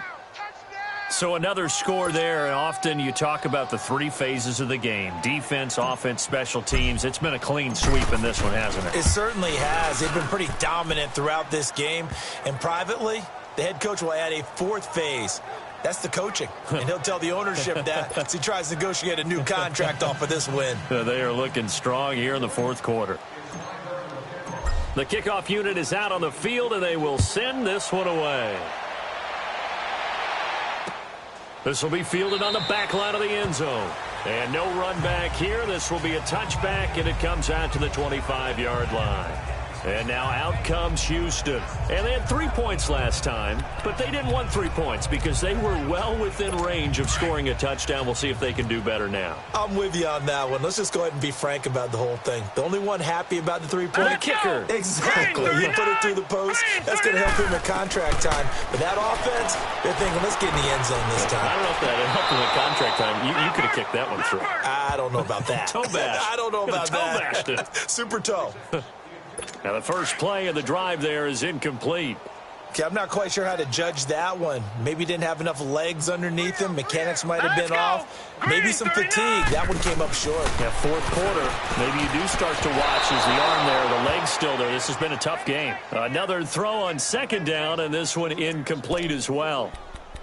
So another score there, and often you talk about the 3 phases of the game: defense, offense, special teams. It's been a clean sweep in this one, hasn't it? It certainly has. They've been pretty dominant throughout this game, and privately, the head coach will add a 4th phase. That's the coaching, and he'll tell the ownership that as he tries to negotiate a new contract off of this win. They are looking strong here in the 4th quarter. The kickoff unit is out on the field, and they will send this one away. This will be fielded on the back line of the end zone. And no run back here. This will be a touchback, and it comes out to the 25-yard line. And now out comes Houston. And they had 3 points last time, but they didn't want 3 points because they were well within range of scoring a touchdown. We'll see if they can do better now. I'm with you on that one. Let's just go ahead and be frank about the whole thing. The only one happy about the 3-point the kicker. Exactly. You put it through the post. That's going to help him in contract time. But that offense, they're thinking, let's get in the end zone this time. I don't know if that helped him in contract time. You could have kicked that one through. I don't know about that. Toe bash. I don't know about that. Toe Super toe. Now the first play of the drive there is incomplete. Okay, I'm not quite sure how to judge that one. Maybe didn't have enough legs underneath him. Mechanics might have been off. Maybe some fatigue. That one came up short. Yeah, 4th quarter. Maybe you do start to watch as the arm there, the leg's still there. This has been a tough game. Another throw on second down, and this one incomplete as well.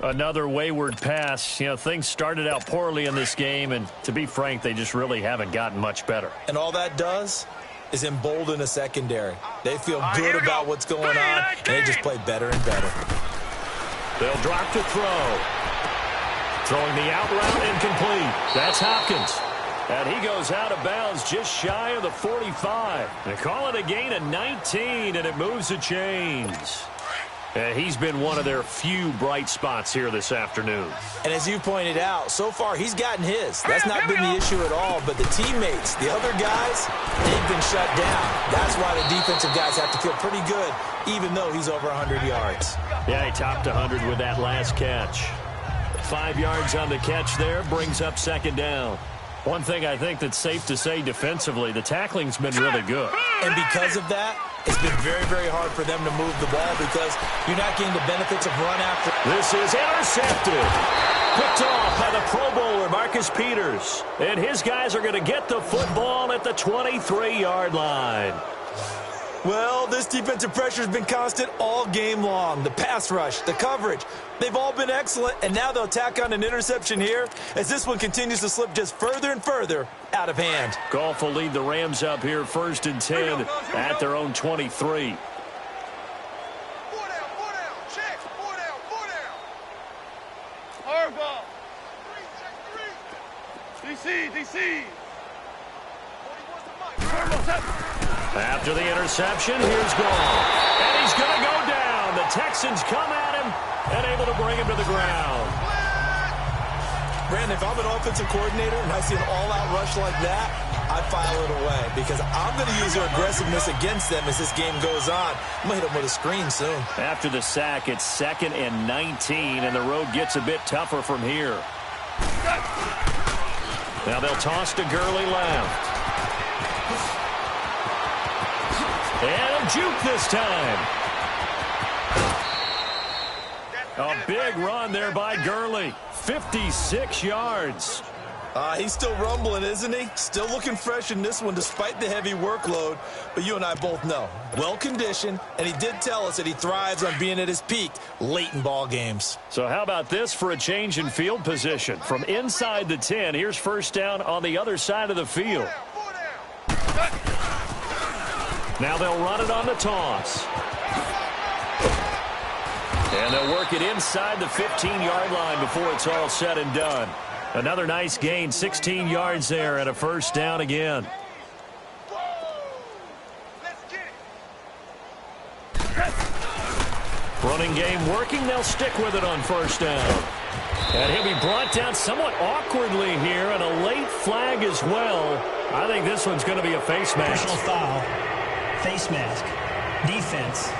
Another wayward pass. You know, things started out poorly in this game, and to be frank, they just really haven't gotten much better. And all that does is embolden a secondary. They feel good about what's going on, and they just play better and better. They'll drop to throw. Throwing the out route incomplete. That's Hopkins. And he goes out of bounds just shy of the 45. They call it a gain of 19, and it moves the chains. And he's been one of their few bright spots here this afternoon. And as you pointed out, so far he's gotten his. That's not been the issue at all. But the teammates, the other guys, they've been shut down. That's why the defensive guys have to feel pretty good, even though he's over 100 yards. Yeah, he topped 100 with that last catch. 5 yards on the catch there, brings up second down. One thing I think that's safe to say defensively, the tackling's been really good. And because of that, it's been very, very hard for them to move the ball because you're not getting the benefits of run after. This is intercepted. Picked off by the Pro Bowler, Marcus Peters. And his guys are going to get the football at the 23-yard line. Well, this defensive pressure has been constant all game long. The pass rush, the coverage, they've all been excellent, and now they'll tack on an interception here as this one continues to slip just further and further out of hand. Goff will lead the Rams up here 1st and 10 at their own 23. DC. After the interception, here's Goff. And he's going to go down. The Texans come at him and able to bring him to the ground. Brandon, if I'm an offensive coordinator and I see an all-out rush like that, I file it away because I'm going to use their aggressiveness against them as this game goes on. I'm going to hit them with a screen soon. After the sack, it's 2nd and 19, and the road gets a bit tougher from here. Now they'll toss to Gurley left. And a juke this time. A big run there by Gurley. 56 yards. He's still rumbling, isn't he? Still looking fresh in this one despite the heavy workload. But you and I both know, well-conditioned, and he did tell us that he thrives on being at his peak late in ball games. So how about this for a change in field position? From inside the 10, here's 1st down on the other side of the field. Now they'll run it on the toss. And they'll work it inside the 15-yard line before it's all said and done. Another nice gain, 16 yards there and a 1st down again. Running game working. They'll stick with it on 1st down. And he'll be brought down somewhat awkwardly here, and a late flag as well. I think this one's going to be a face mask. Personal foul. Face mask. Defense.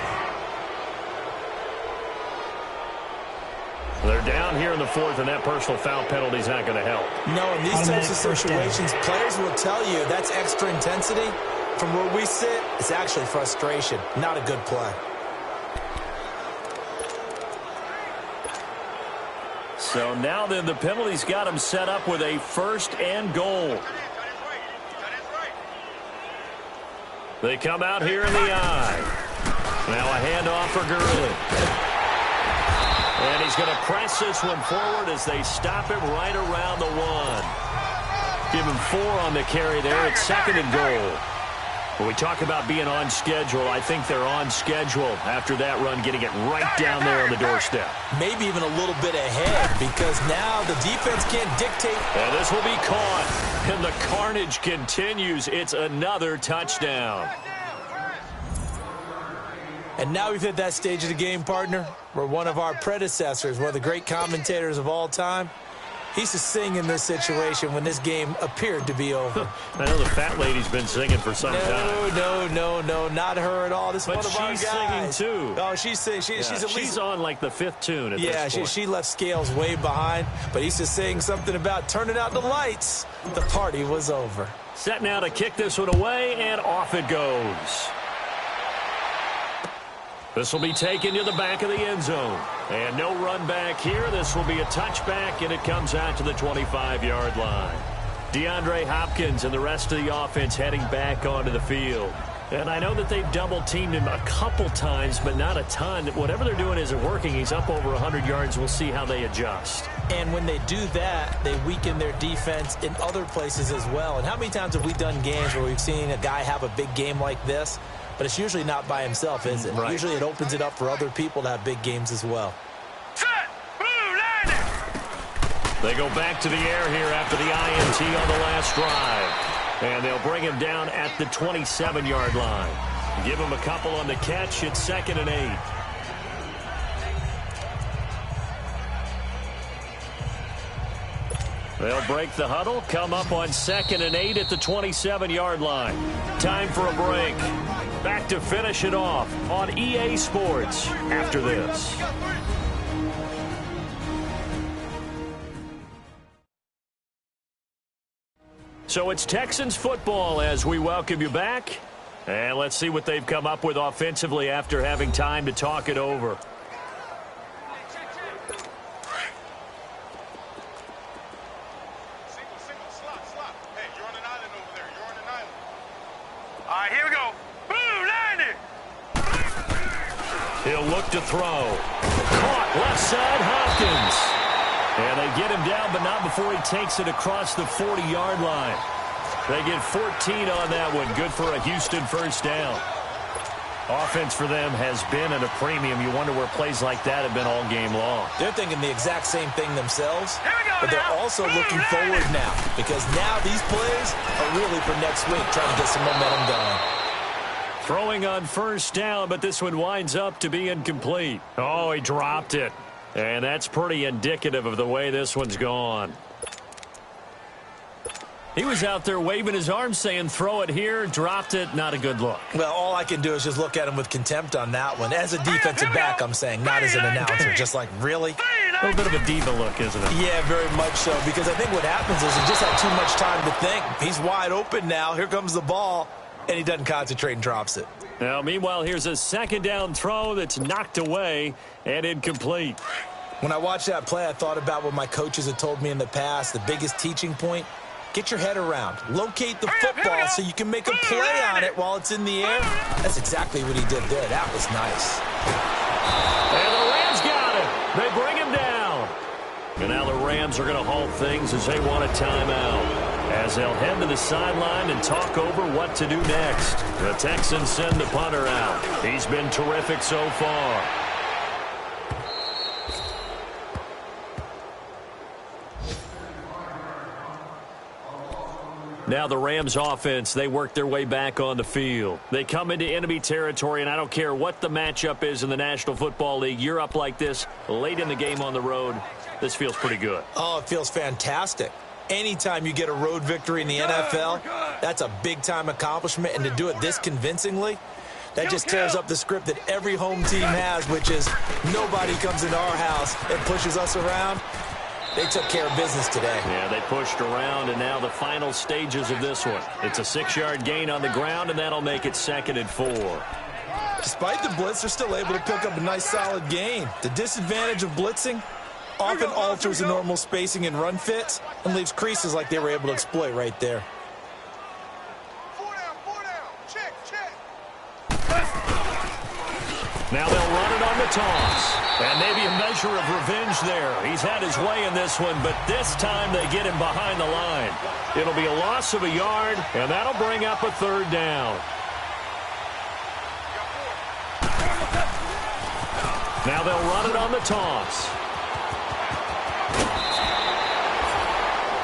They're down here in the 4th, and that personal foul penalty is not going to help. No, in these types of situations, players will tell you that's extra intensity. From where we sit, it's actually frustration. Not a good play. So now then the penalty's got him set up with a 1st and goal. They come out here in the eye. Now a handoff for Gurley. And he's going to press this one forward as they stop him right around the 1. Give him 4 on the carry there. It's 2nd and goal. When we talk about being on schedule, I think they're on schedule after that run, getting it right down there on the doorstep. Maybe even a little bit ahead because now the defense can't dictate. And this will be caught. And the carnage continues. It's another touchdown. And now we've hit that stage of the game, partner, where one of our predecessors, one of the great commentators of all time, he used to sing in this situation when this game appeared to be over. I know the fat lady's been singing for some time. No, not her at all. This is one of our guys. But she's singing, too. Oh, she's singing. She's at least... She's on, like, the 5th tune at this point. She left Scales way behind, but he used to sing something about turning out the lights. The party was over. Set now to kick this one away, and off it goes. This will be taken to the back of the end zone. And no run back here. This will be a touchback, and it comes out to the 25-yard line. DeAndre Hopkins and the rest of the offense heading back onto the field. And I know that they've double-teamed him a couple times, but not a ton. Whatever they're doing isn't working. He's up over 100 yards. We'll see how they adjust. And when they do that, they weaken their defense in other places as well. And how many times have we done games where we've seen a guy have a big game like this? But it's usually not by himself, is it? Right. Usually it opens it up for other people to have big games as well. Set! Blue landing! They go back to the air here after the INT on the last drive. And they'll bring him down at the 27-yard line. Give him a couple on the catch. It's 2nd and 8. They'll break the huddle, come up on 2nd and 8 at the 27-yard line. Time for a break. Back to finish it off on EA Sports after this. So it's Texans football as we welcome you back. And let's see what they've come up with offensively after having time to talk it over. All right, here we go. Blue landing! He'll look to throw. Caught left side, Hopkins. And they get him down, but not before he takes it across the 40-yard line. They get 14 on that one. Good for a Houston first down. Offense for them has been at a premium. You wonder where plays like that have been all game long. They're thinking the exact same thing themselves, but they're also looking forward now because now these plays are really for next week, trying to get some momentum going. Throwing on first down, but this one winds up to be incomplete. Oh, he dropped it. And that's pretty indicative of the way this one's gone. He was out there waving his arms saying, throw it here, dropped it, not a good look. Well, all I can do is just look at him with contempt on that one. As a defensive back, I'm saying, not as an announcer. Just like, really? A little bit of a diva look, isn't it? Yeah, very much so, because I think what happens is he just had too much time to think. He's wide open now. Here comes the ball, and he doesn't concentrate and drops it. Now, meanwhile, here's a second down throw that's knocked away and incomplete. When I watched that play, I thought about what my coaches had told me in the past. The biggest teaching point, get your head around. Locate the football so you can make a play on it while it's in the air. That's exactly what he did there. That was nice. And the Rams got it. They bring him down. And now the Rams are going to halt things as they want a timeout, as they'll head to the sideline and talk over what to do next. The Texans send the punter out. He's been terrific so far. Now the Rams offense, they work their way back on the field. They come into enemy territory, and I don't care what the matchup is in the National Football League. You're up like this late in the game on the road. This feels pretty good. Oh, it feels fantastic. Anytime you get a road victory in the NFL, that's a big-time accomplishment, and to do it this convincingly, that just tears up the script that every home team has, which is nobody comes into our house and pushes us around. They took care of business today. Yeah, they pushed around, and now the final stages of this one. It's a 6-yard gain on the ground, and that'll make it 2nd and 4. Despite the blitz, they're still able to pick up a nice, solid gain. The disadvantage of blitzing often alters the normal spacing and run fits and leaves creases like they were able to exploit right there. 4 down. Check. Now they'll run it on the toss. And maybe a measure of revenge there. He's had his way in this one, but this time they get him behind the line. It'll be a loss of a yard, and that'll bring up a 3rd down. Now they'll run it on the toss.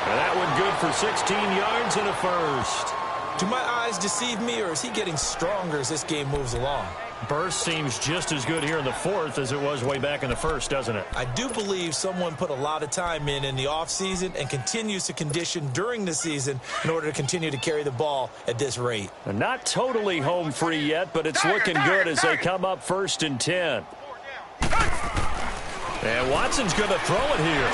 And that one good for 16 yards and a first. Do my eyes deceive me, or is he getting stronger as this game moves along? Burst seems just as good here in the 4th as it was way back in the 1st, doesn't it? I do believe someone put a lot of time in the offseason and continues to condition during the season in order to continue to carry the ball at this rate. And not totally home free yet, but it's looking good as they come up 1st and 10. And Watson's going to throw it here.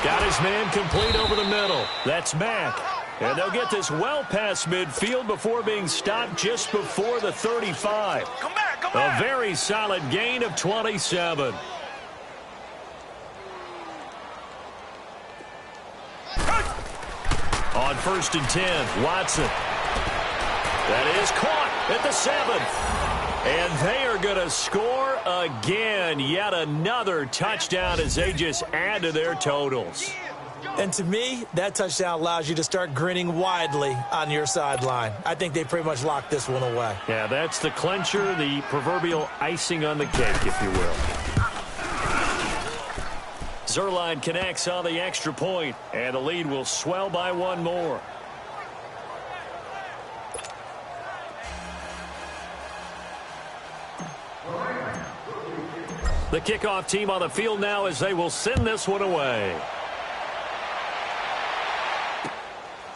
Got his man complete over the middle. That's Mack. And they'll get this well past midfield before being stopped just before the 35. Come back. A very solid gain of 27. On 1st and 10, Watson. That is caught at the 7th. And they are going to score again. Yet another touchdown as they just add to their totals. And to me, that touchdown allows you to start grinning widely on your sideline. I think they pretty much locked this one away. Yeah, that's the clincher, the proverbial icing on the cake, if you will. Zerline connects on the extra point, and the lead will swell by one more. The kickoff team on the field now as they will send this one away.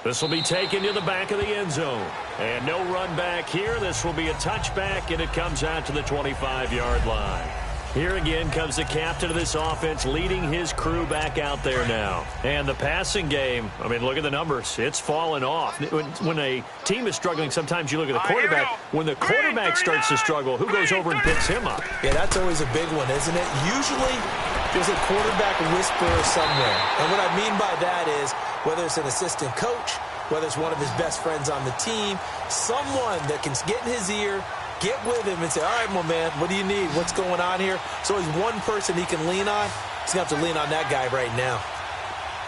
This will be taken to the back of the end zone. And no run back here. This will be a touchback, and it comes out to the 25-yard line. Here again comes the captain of this offense leading his crew back out there now. And the passing game, I mean, look at the numbers. It's fallen off. When a team is struggling, sometimes you look at the quarterback. When the quarterback starts to struggle, who goes over and picks him up? Yeah, that's always a big one, isn't it? Usually, there's a quarterback whisperer somewhere. And what I mean by that is, whether it's an assistant coach, whether it's one of his best friends on the team, someone that can get in his ear Get with him and say, all right, my man, what do you need? What's going on here? So he's one person he can lean on. He's going to have to lean on that guy right now.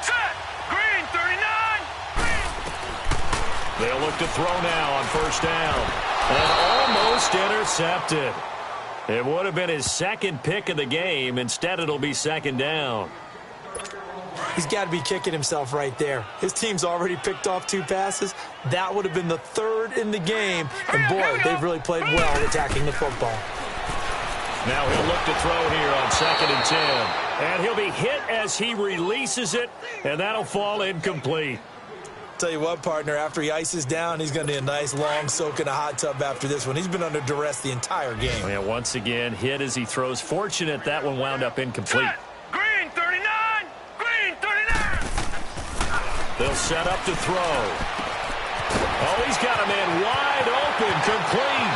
Set. Green, 39. They'll look to throw now on first down. And almost intercepted. It would have been his second pick of the game. Instead, it'll be second down. He's got to be kicking himself right there. His team's already picked off 2 passes. That would have been the 3rd in the game. And, boy, they've really played well attacking the football. Now he'll look to throw here on 2nd and 10. And he'll be hit as he releases it, and that'll fall incomplete. Tell you what, partner, after he ices down, he's going to need a nice long soak in a hot tub after this one. He's been under duress the entire game. Yeah, once again, hit as he throws. Fortunate that one wound up incomplete. Set. Green, 39. Green, 39. They'll set up to throw. Oh, he's got a man wide open, complete.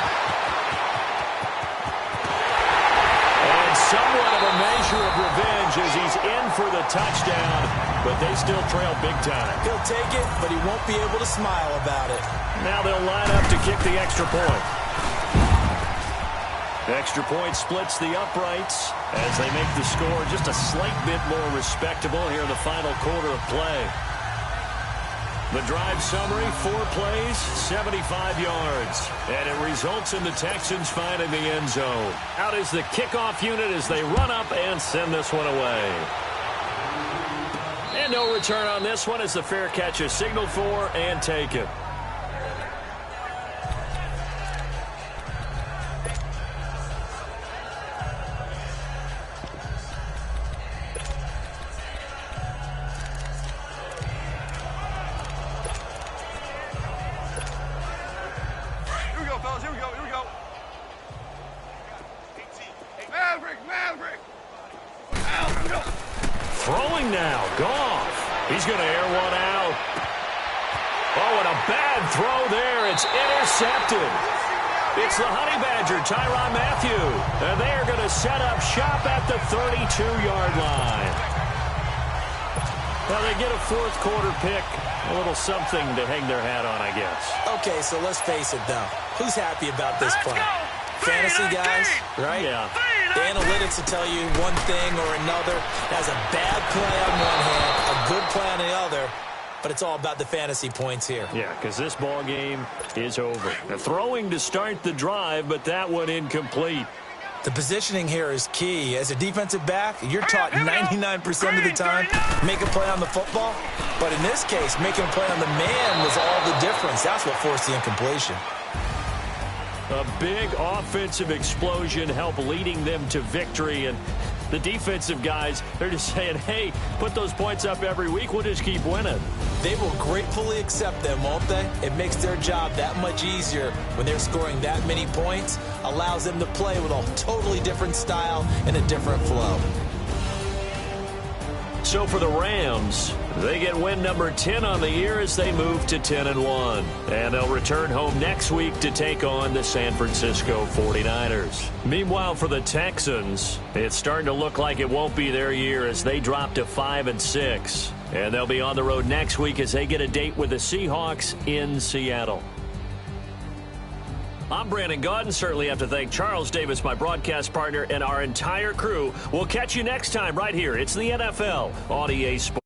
And somewhat of a measure of revenge as he's in for the touchdown, but they still trail big time. He'll take it, but he won't be able to smile about it. Now they'll line up to kick the extra point. Extra point splits the uprights as they make the score just a slight bit more respectable here in the final quarter of play. The drive summary, 4 plays, 75 yards. And it results in the Texans finding the end zone. Out is the kickoff unit as they run up and send this one away. And no return on this one as the fair catch is signaled for and taken. Throwing now, Goff. He's going to air one out. Oh, and a bad throw there. It's intercepted. It's the Honey Badger, Tyrann Mathieu. And they are going to set up shop at the 32-yard line. Well, they get a 4th quarter pick. A little something to hang their hat on, I guess. Okay, so let's face it, though. Who's happy about this play? Fantasy guys, right? Yeah. The analytics will tell you one thing or another. That's a bad play on one hand, a good play on the other, but it's all about the fantasy points here. Yeah, because this ball game is over. They're throwing to start the drive, but that one incomplete. The positioning here is key. As a defensive back, you're taught 99% of the time, make a play on the football. But in this case, making a play on the man was all the difference. That's what forced the incompletion. A big offensive explosion helped leading them to victory. And the defensive guys, they're just saying, hey, put those points up every week. We'll just keep winning. They will gratefully accept them, won't they? It makes their job that much easier when they're scoring that many points. Allows them to play with a totally different style and a different flow. So for the Rams, they get win number 10 on the year as they move to 10-1. And they'll return home next week to take on the San Francisco 49ers. Meanwhile, for the Texans, it's starting to look like it won't be their year as they drop to 5-6. And they'll be on the road next week as they get a date with the Seahawks in Seattle. I'm Brandon Gaudin. Certainly have to thank Charles Davis, my broadcast partner, and our entire crew. We'll catch you next time right here. It's the NFL on EA Sports.